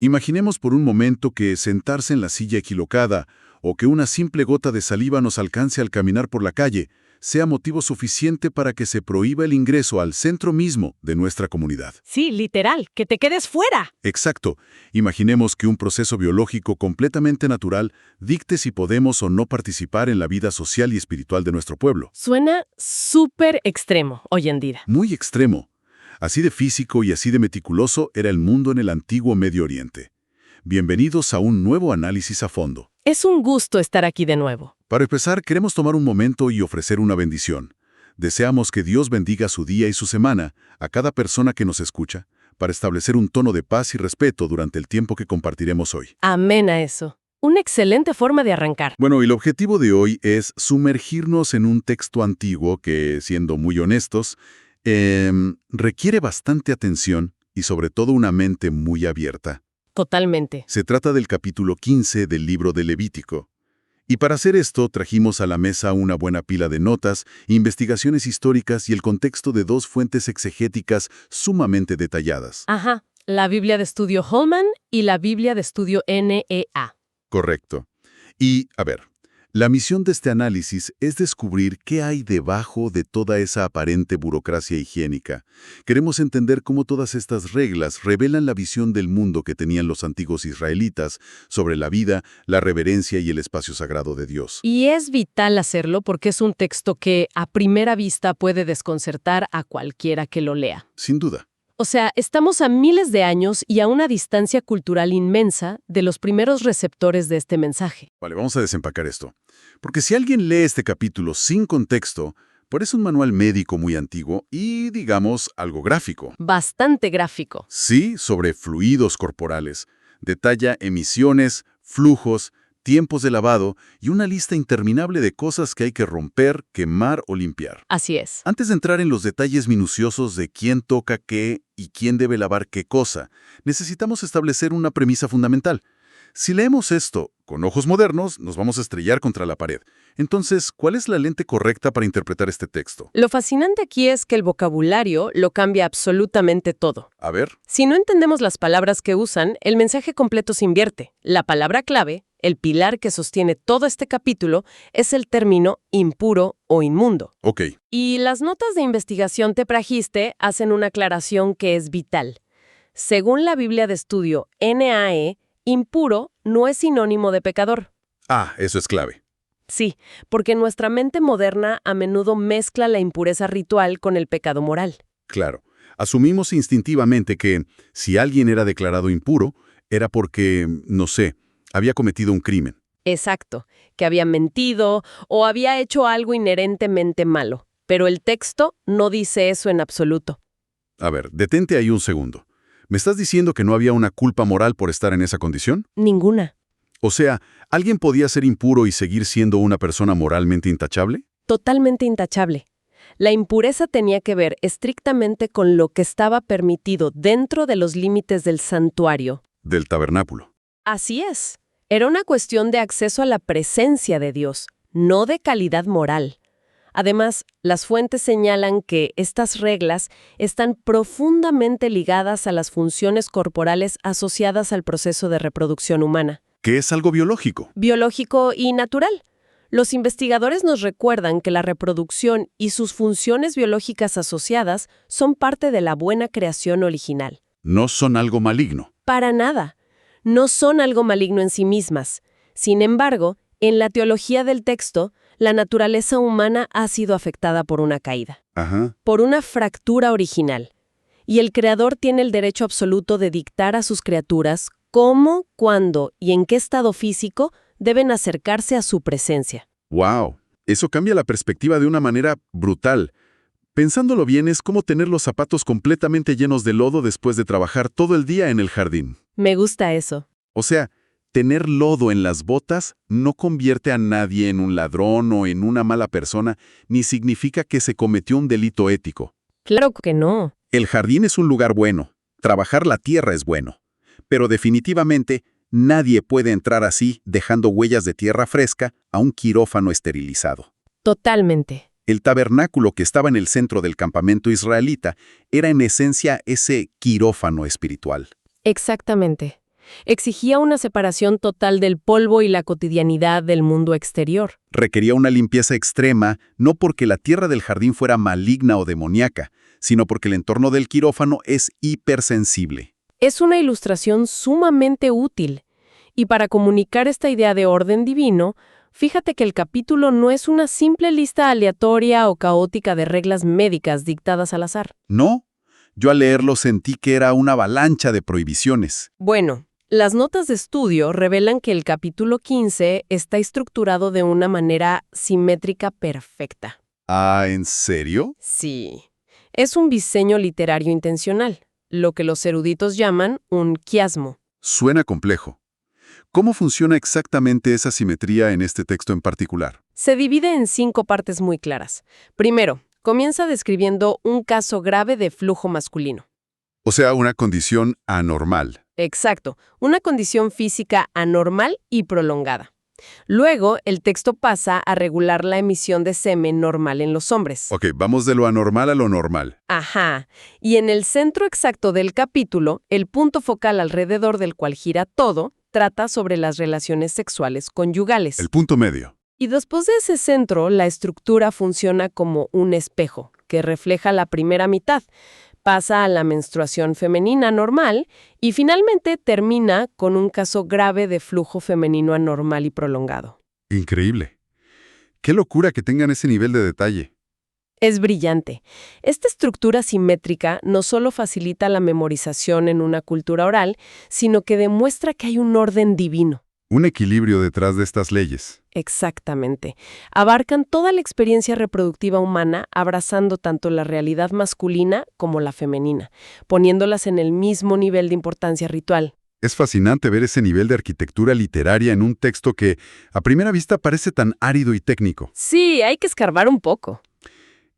Imaginemos por un momento que sentarse en la silla equivocada o que una simple gota de saliva nos alcance al caminar por la calle sea motivo suficiente para que se prohíba el ingreso al centro mismo de nuestra comunidad. Sí, literal, que te quedes fuera. Exacto. Imaginemos que un proceso biológico completamente natural dicte si podemos o no participar en la vida social y espiritual de nuestro pueblo. Suena súper extremo hoy en día. Muy extremo. Así de físico y así de meticuloso era el mundo en el antiguo Medio Oriente. Bienvenidos a un nuevo análisis a fondo. Es un gusto estar aquí de nuevo. Para empezar, queremos tomar un momento y ofrecer una bendición. Deseamos que Dios bendiga su día y su semana a cada persona que nos escucha, para establecer un tono de paz y respeto durante el tiempo que compartiremos hoy. Amén a eso. Una excelente forma de arrancar. Bueno, y el objetivo de hoy es sumergirnos en un texto antiguo que, siendo muy honestos, requiere bastante atención y sobre todo una mente muy abierta. Totalmente. Se trata del capítulo 15 del libro de Levítico. Y para hacer esto trajimos a la mesa una buena pila de notas, investigaciones históricas y el contexto de dos fuentes exegéticas sumamente detalladas. Ajá, la Biblia de Estudio Holman y la Biblia de Estudio NEA. Correcto. Y, a ver, la misión de este análisis es descubrir qué hay debajo de toda esa aparente burocracia higiénica. Queremos entender cómo todas estas reglas revelan la visión del mundo que tenían los antiguos israelitas sobre la vida, la reverencia y el espacio sagrado de Dios. Y es vital hacerlo porque es un texto que a primera vista puede desconcertar a cualquiera que lo lea. Sin duda. O sea, estamos a miles de años y a una distancia cultural inmensa de los primeros receptores de este mensaje. Vale, vamos a desempacar esto. Porque si alguien lee este capítulo sin contexto, parece un manual médico muy antiguo y, digamos, algo gráfico. Bastante gráfico. Sí, sobre fluidos corporales. Detalla emisiones, flujos, tiempos de lavado y una lista interminable de cosas que hay que romper, quemar o limpiar. Así es. Antes de entrar en los detalles minuciosos de quién toca qué y quién debe lavar qué cosa, necesitamos establecer una premisa fundamental. Si leemos esto con ojos modernos, nos vamos a estrellar contra la pared. Entonces, ¿cuál es la lente correcta para interpretar este texto? Lo fascinante aquí es que el vocabulario lo cambia absolutamente todo. A ver. Si no entendemos las palabras que usan, el mensaje completo se invierte. La palabra clave, el pilar que sostiene todo este capítulo, es el término impuro o inmundo. Ok. Y las notas de investigación te trajiste hacen una aclaración que es vital. Según la Biblia de Estudio NAE, impuro no es sinónimo de pecador. Ah, eso es clave. Sí, porque nuestra mente moderna a menudo mezcla la impureza ritual con el pecado moral. Claro. Asumimos instintivamente que si alguien era declarado impuro, era porque, no sé, había cometido un crimen. Exacto, que había mentido o había hecho algo inherentemente malo. Pero el texto no dice eso en absoluto. A ver, detente ahí un segundo. ¿Me estás diciendo que no había una culpa moral por estar en esa condición? Ninguna. O sea, ¿alguien podía ser impuro y seguir siendo una persona moralmente intachable? Totalmente intachable. La impureza tenía que ver estrictamente con lo que estaba permitido dentro de los límites del santuario. Del tabernáculo. Así es. Era una cuestión de acceso a la presencia de Dios, no de calidad moral. Además, las fuentes señalan que estas reglas están profundamente ligadas a las funciones corporales asociadas al proceso de reproducción humana. Que es algo biológico. Biológico y natural. Los investigadores nos recuerdan que la reproducción y sus funciones biológicas asociadas son parte de la buena creación original. No son algo maligno. Para nada. No son algo maligno en sí mismas. Sin embargo, en la teología del texto, la naturaleza humana ha sido afectada por una caída. Ajá. Por una fractura original. Y el Creador tiene el derecho absoluto de dictar a sus criaturas cómo, cuándo y en qué estado físico deben acercarse a su presencia. ¡Wow! Eso cambia la perspectiva de una manera brutal. Pensándolo bien, es como tener los zapatos completamente llenos de lodo después de trabajar todo el día en el jardín. Me gusta eso. O sea, tener lodo en las botas no convierte a nadie en un ladrón o en una mala persona, ni significa que se cometió un delito ético. Claro que no. El jardín es un lugar bueno. Trabajar la tierra es bueno. Pero definitivamente, nadie puede entrar así, dejando huellas de tierra fresca, a un quirófano esterilizado. Totalmente. El tabernáculo que estaba en el centro del campamento israelita era en esencia ese quirófano espiritual. Exactamente. Exigía una separación total del polvo y la cotidianidad del mundo exterior. Requería una limpieza extrema, no porque la tierra del jardín fuera maligna o demoníaca, sino porque el entorno del quirófano es hipersensible. Es una ilustración sumamente útil. Y para comunicar esta idea de orden divino, fíjate que el capítulo no es una simple lista aleatoria o caótica de reglas médicas dictadas al azar. No, yo al leerlo sentí que era una avalancha de prohibiciones. Bueno, las notas de estudio revelan que el capítulo 15 está estructurado de una manera simétrica perfecta. Ah, ¿en serio? Sí, es un diseño literario intencional, lo que los eruditos llaman un quiasmo. Suena complejo. ¿Cómo funciona exactamente esa simetría en este texto en particular? Se divide en 5 partes muy claras. Primero, comienza describiendo un caso grave de flujo masculino. O sea, una condición anormal. Exacto, una condición física anormal y prolongada. Luego, el texto pasa a regular la emisión de semen normal en los hombres. Ok, vamos de lo anormal a lo normal. Ajá. Y en el centro exacto del capítulo, el punto focal alrededor del cual gira todo, trata sobre las relaciones sexuales conyugales. El punto medio. Y después de ese centro, la estructura funciona como un espejo, que refleja la primera mitad, pasa a la menstruación femenina normal y finalmente termina con un caso grave de flujo femenino anormal y prolongado. Increíble. Qué locura que tengan ese nivel de detalle. Es brillante. Esta estructura simétrica no solo facilita la memorización en una cultura oral, sino que demuestra que hay un orden divino. Un equilibrio detrás de estas leyes. Exactamente. Abarcan toda la experiencia reproductiva humana, abrazando tanto la realidad masculina como la femenina, poniéndolas en el mismo nivel de importancia ritual. Es fascinante ver ese nivel de arquitectura literaria en un texto que, a primera vista, parece tan árido y técnico. Sí, hay que escarbar un poco.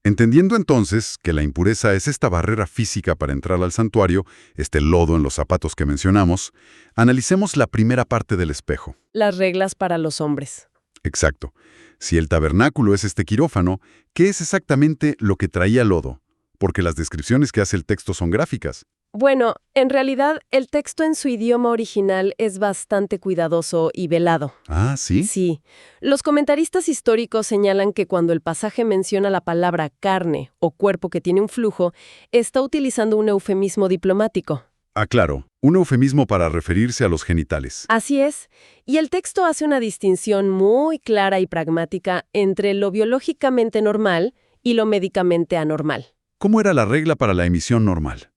Entendiendo entonces que la impureza es esta barrera física para entrar al santuario, este lodo en los zapatos que mencionamos, analicemos la primera parte del espejo. Las reglas para los hombres. Exacto. Si el tabernáculo es este quirófano, ¿qué es exactamente lo que traía lodo? Porque las descripciones que hace el texto son gráficas. Bueno, en realidad el texto en su idioma original es bastante cuidadoso y velado. Ah, ¿sí? Sí. Los comentaristas históricos señalan que cuando el pasaje menciona la palabra carne o cuerpo que tiene un flujo, está utilizando un eufemismo diplomático. Ah, claro. Un eufemismo para referirse a los genitales. Así es. Y el texto hace una distinción muy clara y pragmática entre lo biológicamente normal y lo médicamente anormal. ¿Cómo era la regla para la emisión normal?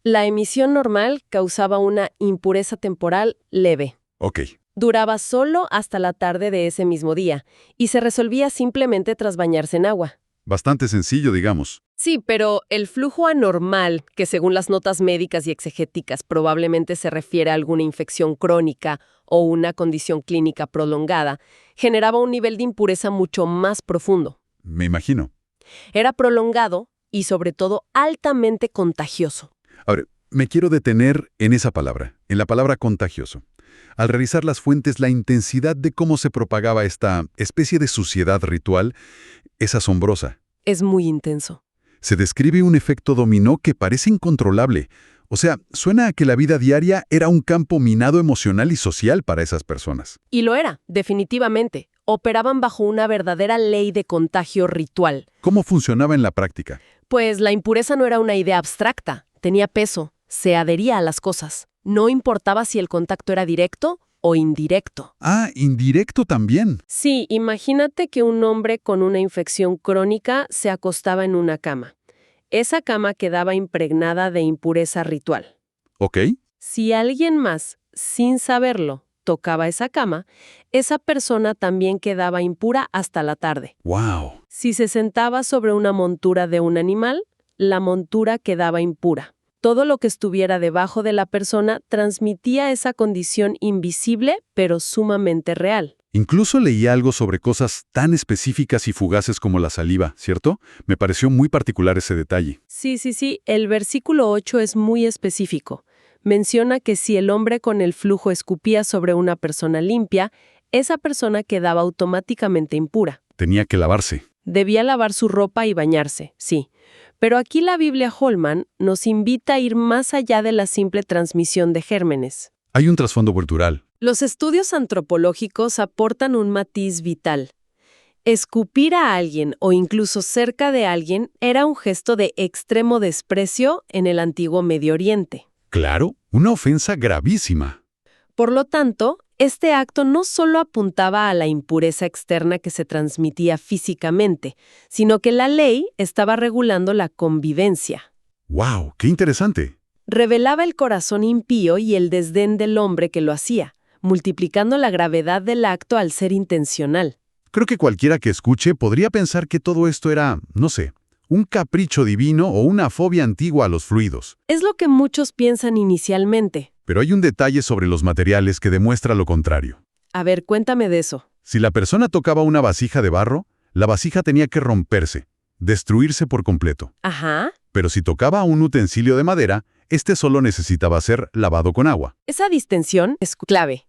La emisión normal causaba una impureza temporal leve. Ok. Duraba solo hasta la tarde de ese mismo día y se resolvía simplemente tras bañarse en agua. Bastante sencillo, digamos. Sí, pero el flujo anormal, que según las notas médicas y exegéticas probablemente se refiere a alguna infección crónica o una condición clínica prolongada, generaba un nivel de impureza mucho más profundo. Me imagino. Era prolongado y sobre todo altamente contagioso. Ahora, me quiero detener en esa palabra, en la palabra contagioso. Al revisar las fuentes, la intensidad de cómo se propagaba esta especie de suciedad ritual es asombrosa. Es muy intenso. Se describe un efecto dominó que parece incontrolable. O sea, suena a que la vida diaria era un campo minado emocional y social para esas personas. Y lo era, definitivamente. Operaban bajo una verdadera ley de contagio ritual. ¿Cómo funcionaba en la práctica? Pues la impureza no era una idea abstracta, tenía peso, se adhería a las cosas. No importaba si el contacto era directo o indirecto. Ah, indirecto también. Sí, imagínate que un hombre con una infección crónica se acostaba en una cama. Esa cama quedaba impregnada de impureza ritual. Ok. Si alguien más, sin saberlo, tocaba esa cama, esa persona también quedaba impura hasta la tarde. ¡Wow! Si se sentaba sobre una montura de un animal, la montura quedaba impura. Todo lo que estuviera debajo de la persona transmitía esa condición invisible, pero sumamente real. Incluso leí algo sobre cosas tan específicas y fugaces como la saliva, ¿cierto? Me pareció muy particular ese detalle. Sí, el versículo 8 es muy específico. Menciona que si el hombre con el flujo escupía sobre una persona limpia, esa persona quedaba automáticamente impura. Tenía que lavarse. Debía lavar su ropa y bañarse, sí. Pero aquí la Biblia Holman nos invita a ir más allá de la simple transmisión de gérmenes. Hay un trasfondo cultural. Los estudios antropológicos aportan un matiz vital. Escupir a alguien o incluso cerca de alguien era un gesto de extremo desprecio en el antiguo Medio Oriente. Claro, una ofensa gravísima. Por lo tanto, este acto no solo apuntaba a la impureza externa que se transmitía físicamente, sino que la ley estaba regulando la convivencia. ¡Wow! ¡Qué interesante! Revelaba el corazón impío y el desdén del hombre que lo hacía, multiplicando la gravedad del acto al ser intencional. Creo que cualquiera que escuche podría pensar que todo esto era, no sé, un capricho divino o una fobia antigua a los fluidos. Es lo que muchos piensan inicialmente. Pero hay un detalle sobre los materiales que demuestra lo contrario. A ver, cuéntame de eso. Si la persona tocaba una vasija de barro, la vasija tenía que romperse, destruirse por completo. Ajá. Pero si tocaba un utensilio de madera, este solo necesitaba ser lavado con agua. Esa distinción es clave.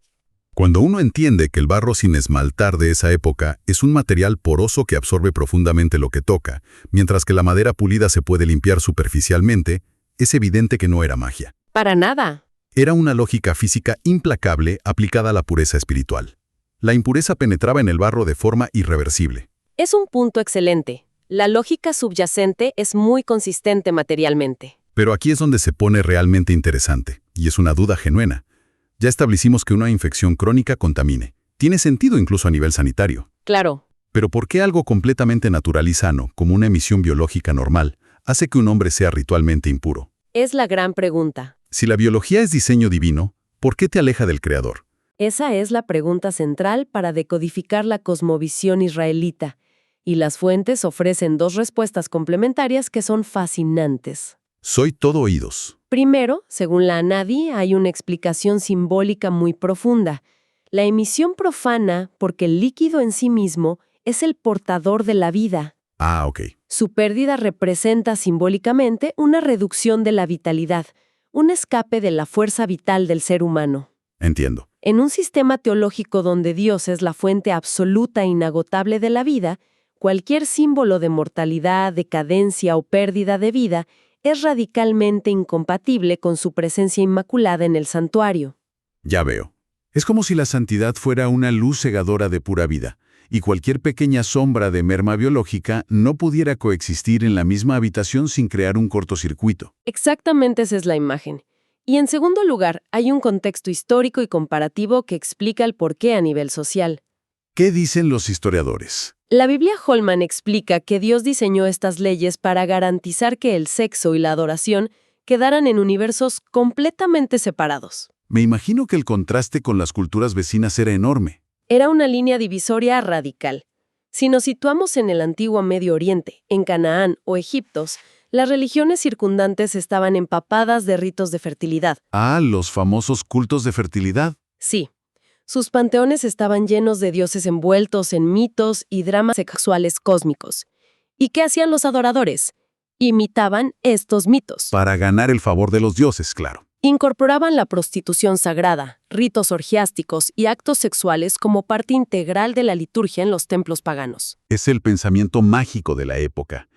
Cuando uno entiende que el barro sin esmaltar de esa época es un material poroso que absorbe profundamente lo que toca, mientras que la madera pulida se puede limpiar superficialmente, es evidente que no era magia. Para nada. Era una lógica física implacable aplicada a la pureza espiritual. La impureza penetraba en el barro de forma irreversible. Es un punto excelente. La lógica subyacente es muy consistente materialmente. Pero aquí es donde se pone realmente interesante, y es una duda genuina. Ya establecimos que una infección crónica contamine. Tiene sentido incluso a nivel sanitario. Claro. Pero ¿por qué algo completamente natural y sano, como una emisión biológica normal, hace que un hombre sea ritualmente impuro? Es la gran pregunta. Si la biología es diseño divino, ¿por qué te aleja del Creador? Esa es la pregunta central para decodificar la cosmovisión israelita, y las fuentes ofrecen dos respuestas complementarias que son fascinantes. Soy todo oídos. Primero, según la Anadi, hay una explicación simbólica muy profunda. La emisión profana, porque el líquido en sí mismo es el portador de la vida. Ah, ok. Su pérdida representa simbólicamente una reducción de la vitalidad, un escape de la fuerza vital del ser humano. Entiendo. En un sistema teológico donde Dios es la fuente absoluta e inagotable de la vida, cualquier símbolo de mortalidad, decadencia o pérdida de vida es radicalmente incompatible con su presencia inmaculada en el santuario. Ya veo. Es como si la santidad fuera una luz cegadora de pura vida, y cualquier pequeña sombra de merma biológica no pudiera coexistir en la misma habitación sin crear un cortocircuito. Exactamente esa es la imagen. Y en segundo lugar, hay un contexto histórico y comparativo que explica el porqué a nivel social. ¿Qué dicen los historiadores? La Biblia Holman explica que Dios diseñó estas leyes para garantizar que el sexo y la adoración quedaran en universos completamente separados. Me imagino que el contraste con las culturas vecinas era enorme. Era una línea divisoria radical. Si nos situamos en el antiguo Medio Oriente, en Canaán o Egipto, las religiones circundantes estaban empapadas de ritos de fertilidad. Ah, los famosos cultos de fertilidad. Sí. Sus panteones estaban llenos de dioses envueltos en mitos y dramas sexuales cósmicos. ¿Y qué hacían los adoradores? Imitaban estos mitos. Para ganar el favor de los dioses, claro. Incorporaban la prostitución sagrada, ritos orgiásticos y actos sexuales como parte integral de la liturgia en los templos paganos. Es el pensamiento mágico de la época.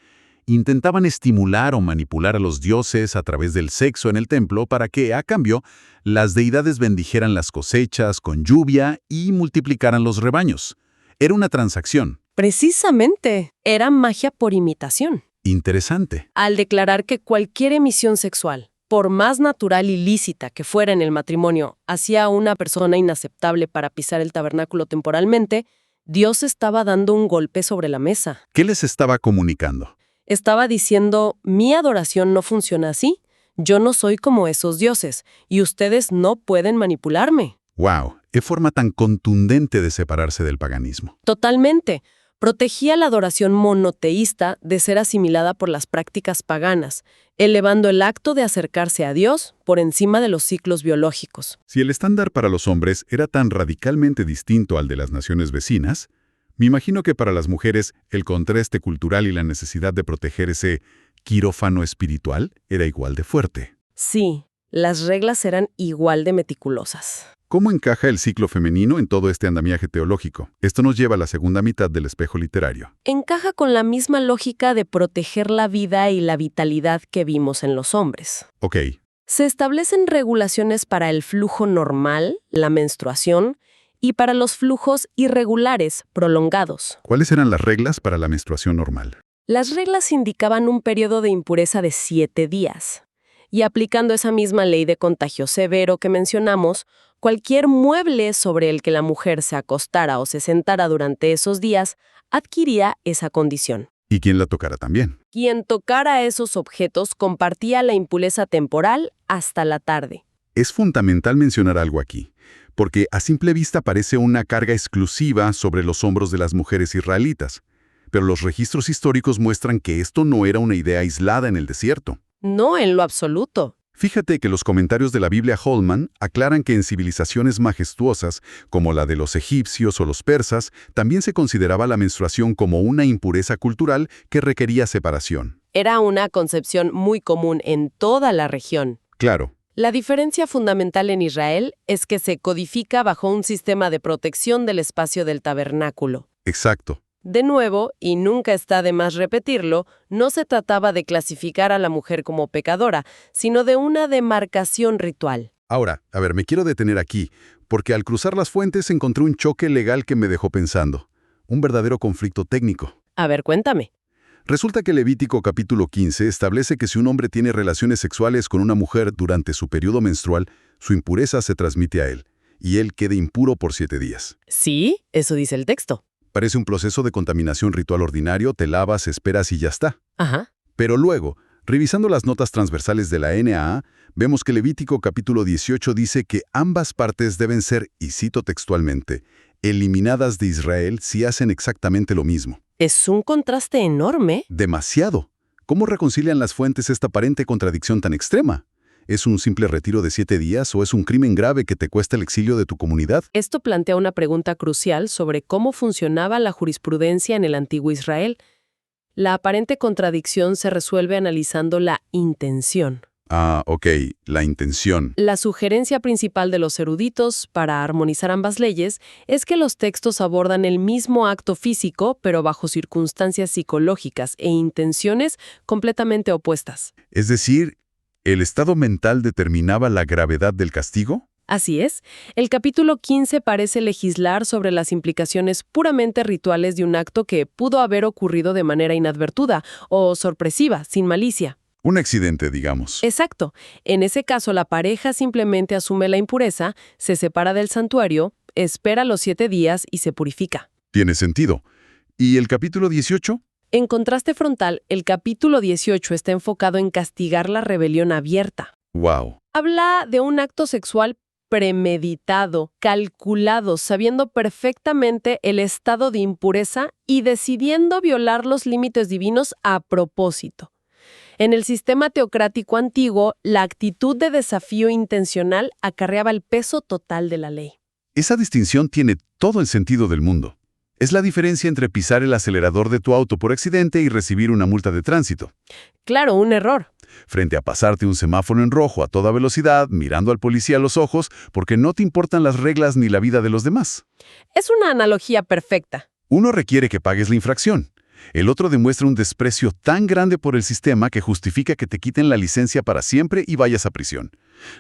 Intentaban estimular o manipular a los dioses a través del sexo en el templo para que, a cambio, las deidades bendijeran las cosechas con lluvia y multiplicaran los rebaños. Era una transacción. Precisamente, era magia por imitación. Interesante. Al declarar que cualquier emisión sexual, por más natural y lícita que fuera en el matrimonio, hacía a una persona inaceptable para pisar el tabernáculo temporalmente, Dios estaba dando un golpe sobre la mesa. ¿Qué les estaba comunicando? Estaba diciendo, mi adoración no funciona así, yo no soy como esos dioses, y ustedes no pueden manipularme. ¡Wow! ¡Qué forma tan contundente de separarse del paganismo! Totalmente. Protegía la adoración monoteísta de ser asimilada por las prácticas paganas, elevando el acto de acercarse a Dios por encima de los ciclos biológicos. Si el estándar para los hombres era tan radicalmente distinto al de las naciones vecinas, me imagino que para las mujeres el contraste cultural y la necesidad de proteger ese quirófano espiritual era igual de fuerte. Sí, las reglas eran igual de meticulosas. ¿Cómo encaja el ciclo femenino en todo este andamiaje teológico? Esto nos lleva a la segunda mitad del espejo literario. Encaja con la misma lógica de proteger la vida y la vitalidad que vimos en los hombres. Ok, Se establecen regulaciones para el flujo normal, la menstruación, y para los flujos irregulares, prolongados. ¿Cuáles eran las reglas para la menstruación normal? Las reglas indicaban un periodo de impureza de 7 días. Y aplicando esa misma ley de contagio severo que mencionamos, cualquier mueble sobre el que la mujer se acostara o se sentara durante esos días adquiría esa condición. Y quien la tocara también. Quien tocara esos objetos compartía la impureza temporal hasta la tarde. Es fundamental mencionar algo aquí, porque a simple vista parece una carga exclusiva sobre los hombros de las mujeres israelitas. Pero los registros históricos muestran que esto no era una idea aislada en el desierto. No en lo absoluto. Fíjate que los comentarios de la Biblia Holman aclaran que en civilizaciones majestuosas, como la de los egipcios o los persas, también se consideraba la menstruación como una impureza cultural que requería separación. Era una concepción muy común en toda la región. Claro. La diferencia fundamental en Israel es que se codifica bajo un sistema de protección del espacio del tabernáculo. Exacto. De nuevo, y nunca está de más repetirlo, no se trataba de clasificar a la mujer como pecadora, sino de una demarcación ritual. Ahora, me quiero detener aquí, porque al cruzar las fuentes encontré un choque legal que me dejó pensando. Un verdadero conflicto técnico. A ver, cuéntame. Resulta que Levítico capítulo 15 establece que si un hombre tiene relaciones sexuales con una mujer durante su periodo menstrual, su impureza se transmite a él, y él queda impuro por 7 días. Sí, eso dice el texto. Parece un proceso de contaminación ritual ordinario, te lavas, esperas y ya está. Ajá. Pero luego, revisando las notas transversales de la NAA, vemos que Levítico capítulo 18 dice que ambas partes deben ser, y cito textualmente, eliminadas de Israel si hacen exactamente lo mismo. Es un contraste enorme. Demasiado. ¿Cómo reconcilian las fuentes esta aparente contradicción tan extrema? ¿Es un simple retiro de 7 días o es un crimen grave que te cuesta el exilio de tu comunidad? Esto plantea una pregunta crucial sobre cómo funcionaba la jurisprudencia en el antiguo Israel. La aparente contradicción se resuelve analizando la intención. Ok, la intención. La sugerencia principal de los eruditos para armonizar ambas leyes es que los textos abordan el mismo acto físico, pero bajo circunstancias psicológicas e intenciones completamente opuestas. Es decir, ¿el estado mental determinaba la gravedad del castigo? Así es, el capítulo 15 parece legislar sobre las implicaciones puramente rituales de un acto que pudo haber ocurrido de manera inadvertida o sorpresiva, sin malicia. Un accidente, digamos. Exacto. En ese caso, la pareja simplemente asume la impureza, se separa del santuario, espera los 7 días y se purifica. Tiene sentido. ¿Y el capítulo 18? En contraste frontal, el capítulo 18 está enfocado en castigar la rebelión abierta. ¡Wow! Habla de un acto sexual premeditado, calculado, sabiendo perfectamente el estado de impureza y decidiendo violar los límites divinos a propósito. En el sistema teocrático antiguo, la actitud de desafío intencional acarreaba el peso total de la ley. Esa distinción tiene todo el sentido del mundo. Es la diferencia entre pisar el acelerador de tu auto por accidente y recibir una multa de tránsito. Claro, un error. Frente a pasarte un semáforo en rojo a toda velocidad, mirando al policía a los ojos, porque no te importan las reglas ni la vida de los demás. Es una analogía perfecta. Uno requiere que pagues la infracción. El otro demuestra un desprecio tan grande por el sistema que justifica que te quiten la licencia para siempre y vayas a prisión.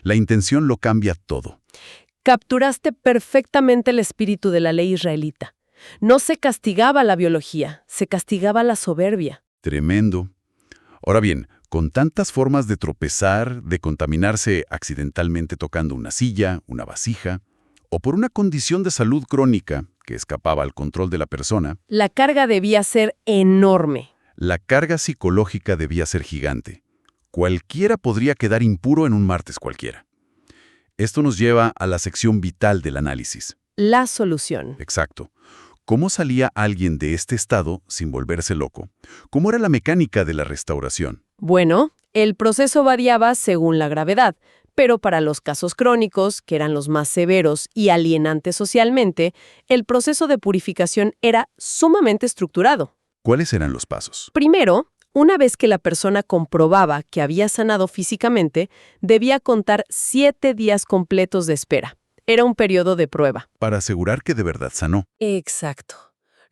La intención lo cambia todo. Capturaste perfectamente el espíritu de la ley israelita. No se castigaba la biología, se castigaba la soberbia. Tremendo. Ahora bien, con tantas formas de tropezar, de contaminarse accidentalmente tocando una silla, una vasija, o por una condición de salud crónica que escapaba al control de la persona, La carga debía ser enorme. la carga psicológica debía ser gigante. Cualquiera podría quedar impuro en un martes cualquiera. Esto nos lleva a la sección vital del análisis. La solución. Exacto. ¿Cómo salía alguien de este estado sin volverse loco? ¿Cómo era la mecánica de la restauración? Bueno, el proceso variaba según la gravedad, pero para los casos crónicos, que eran los más severos y alienantes socialmente, el proceso de purificación era sumamente estructurado. ¿Cuáles eran los pasos? Primero, una vez que la persona comprobaba que había sanado físicamente, debía contar 7 días completos de espera. Era un periodo de prueba. Para asegurar que de verdad sanó. Exacto.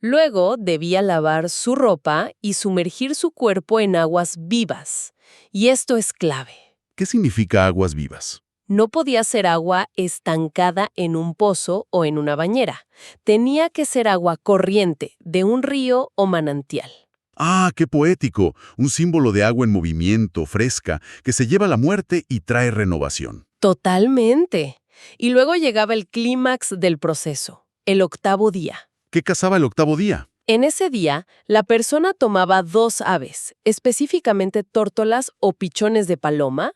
Luego debía lavar su ropa y sumergir su cuerpo en aguas vivas. Y esto es clave. ¿Qué significa aguas vivas? No podía ser agua estancada en un pozo o en una bañera. Tenía que ser agua corriente, de un río o manantial. ¡Ah, qué poético! Un símbolo de agua en movimiento, fresca, que se lleva la muerte y trae renovación. Totalmente. Y luego llegaba el clímax del proceso, el octavo día. ¿Qué cazaba el octavo día? En ese día, la persona tomaba 2 aves, específicamente tórtolas o pichones de paloma,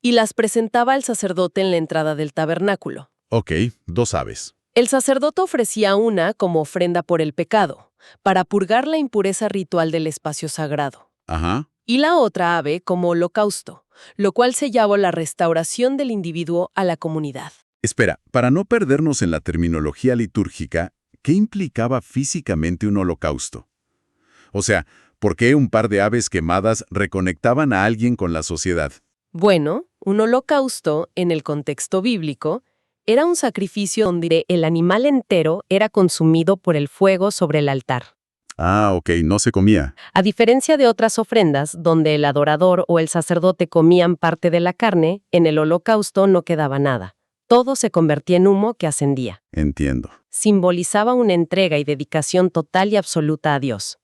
y las presentaba al sacerdote en la entrada del tabernáculo. Ok, 2 aves. El sacerdote ofrecía una como ofrenda por el pecado, para purgar la impureza ritual del espacio sagrado, Ajá. y la otra ave como holocausto, lo cual sellaba la restauración del individuo a la comunidad. Espera, para no perdernos en la terminología litúrgica, ¿qué implicaba físicamente un holocausto? O sea, ¿por qué un par de aves quemadas reconectaban a alguien con la sociedad? Bueno, un holocausto, en el contexto bíblico, era un sacrificio donde el animal entero era consumido por el fuego sobre el altar. Ah, ok, no se comía. A diferencia de otras ofrendas, donde el adorador o el sacerdote comían parte de la carne, en el holocausto no quedaba nada. Todo se convertía en humo que ascendía. Entiendo. Simbolizaba una entrega y dedicación total y absoluta a Dios.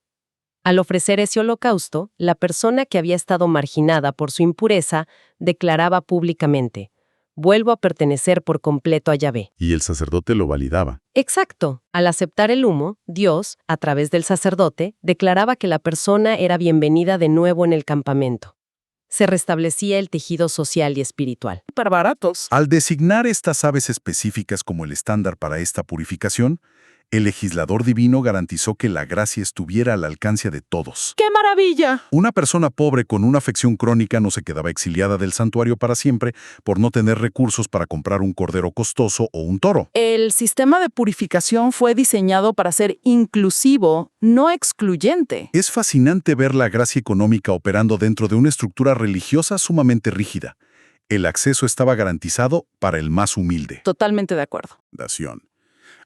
Al ofrecer ese holocausto, la persona que había estado marginada por su impureza declaraba públicamente: «Vuelvo a pertenecer por completo a Yahvé». Y el sacerdote lo validaba. Exacto. Al aceptar el humo, Dios, a través del sacerdote, declaraba que la persona era bienvenida de nuevo en el campamento. Se restablecía el tejido social y espiritual. Para baratos. Al designar estas aves específicas como el estándar para esta purificación, el legislador divino garantizó que la gracia estuviera al alcance de todos. ¡Qué maravilla! Una persona pobre con una afección crónica no se quedaba exiliada del santuario para siempre por no tener recursos para comprar un cordero costoso o un toro. El sistema de purificación fue diseñado para ser inclusivo, no excluyente. Es fascinante ver la gracia económica operando dentro de una estructura religiosa sumamente rígida. El acceso estaba garantizado para el más humilde. Totalmente de acuerdo. Dación.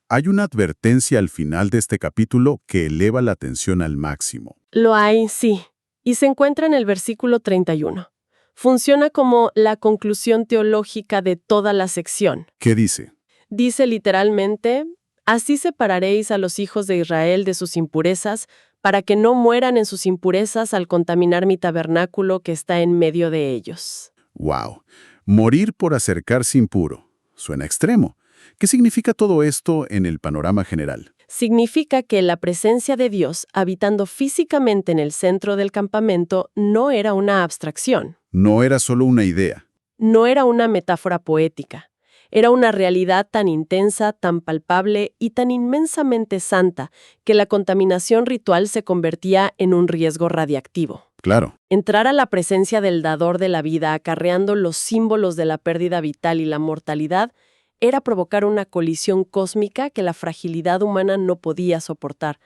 Hay una advertencia al final de este capítulo que eleva la atención al máximo. Lo hay, sí. Y se encuentra en el versículo 31. Funciona como la conclusión teológica de toda la sección. ¿Qué dice? Dice literalmente: «Así separaréis a los hijos de Israel de sus impurezas, para que no mueran en sus impurezas al contaminar mi tabernáculo que está en medio de ellos». ¡Wow! Morir por acercarse impuro. Suena extremo. ¿Qué significa todo esto en el panorama general? Significa que la presencia de Dios habitando físicamente en el centro del campamento no era una abstracción, No era solo una idea. no era una metáfora poética. Era una realidad tan intensa, tan palpable y tan inmensamente santa que la contaminación ritual se convertía en un riesgo radiactivo. Claro. Entrar a la presencia del dador de la vida acarreando los símbolos de la pérdida vital y la mortalidad era provocar una colisión cósmica que la fragilidad humana no podía soportar.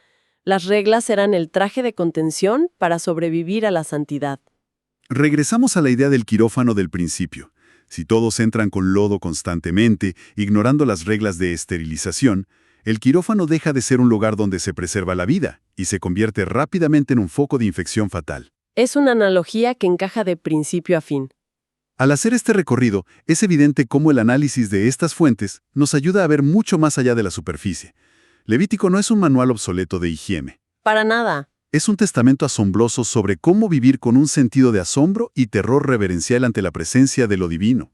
Las reglas eran el traje de contención para sobrevivir a la santidad. Regresamos a la idea del quirófano del principio. Si todos entran con lodo constantemente, ignorando las reglas de esterilización, el quirófano deja de ser un lugar donde se preserva la vida y se convierte rápidamente en un foco de infección fatal. Es una analogía que encaja de principio a fin. Al hacer este recorrido, es evidente cómo el análisis de estas fuentes nos ayuda a ver mucho más allá de la superficie. Levítico no es un manual obsoleto de higiene. Para nada. Es un testamento asombroso sobre cómo vivir con un sentido de asombro y terror reverencial ante la presencia de lo divino.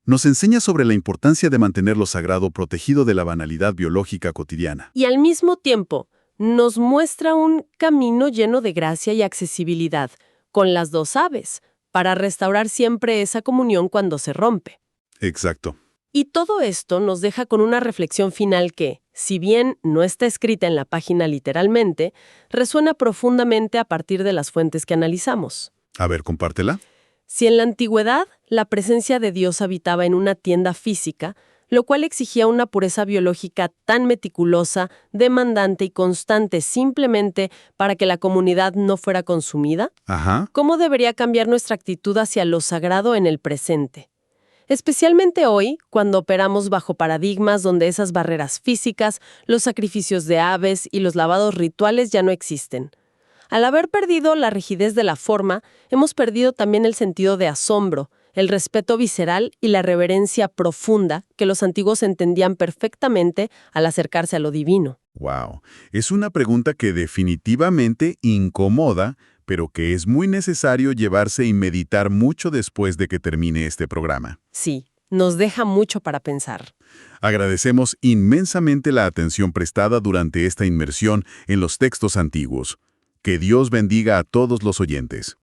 Nos enseña sobre la importancia de mantener lo sagrado protegido de la banalidad biológica cotidiana. Y al mismo tiempo, nos muestra un camino lleno de gracia y accesibilidad, con las 2 aves, para restaurar siempre esa comunión cuando se rompe. Exacto. Y todo esto nos deja con una reflexión final que, si bien no está escrita en la página literalmente, resuena profundamente a partir de las fuentes que analizamos. A ver, compártela. Si en la antigüedad la presencia de Dios habitaba en una tienda física, lo cual exigía una pureza biológica tan meticulosa, demandante y constante simplemente para que la comunidad no fuera consumida, Ajá. ¿cómo debería cambiar nuestra actitud hacia lo sagrado en el presente? Especialmente hoy, cuando operamos bajo paradigmas donde esas barreras físicas, los sacrificios de aves y los lavados rituales ya no existen. Al haber perdido la rigidez de la forma, hemos perdido también el sentido de asombro, el respeto visceral y la reverencia profunda que los antiguos entendían perfectamente al acercarse a lo divino. Wow, es una pregunta que definitivamente incomoda, pero que es muy necesario llevarse y meditar mucho después de que termine este programa. Sí, nos deja mucho para pensar. Agradecemos inmensamente la atención prestada durante esta inmersión en los textos antiguos. Que Dios bendiga a todos los oyentes.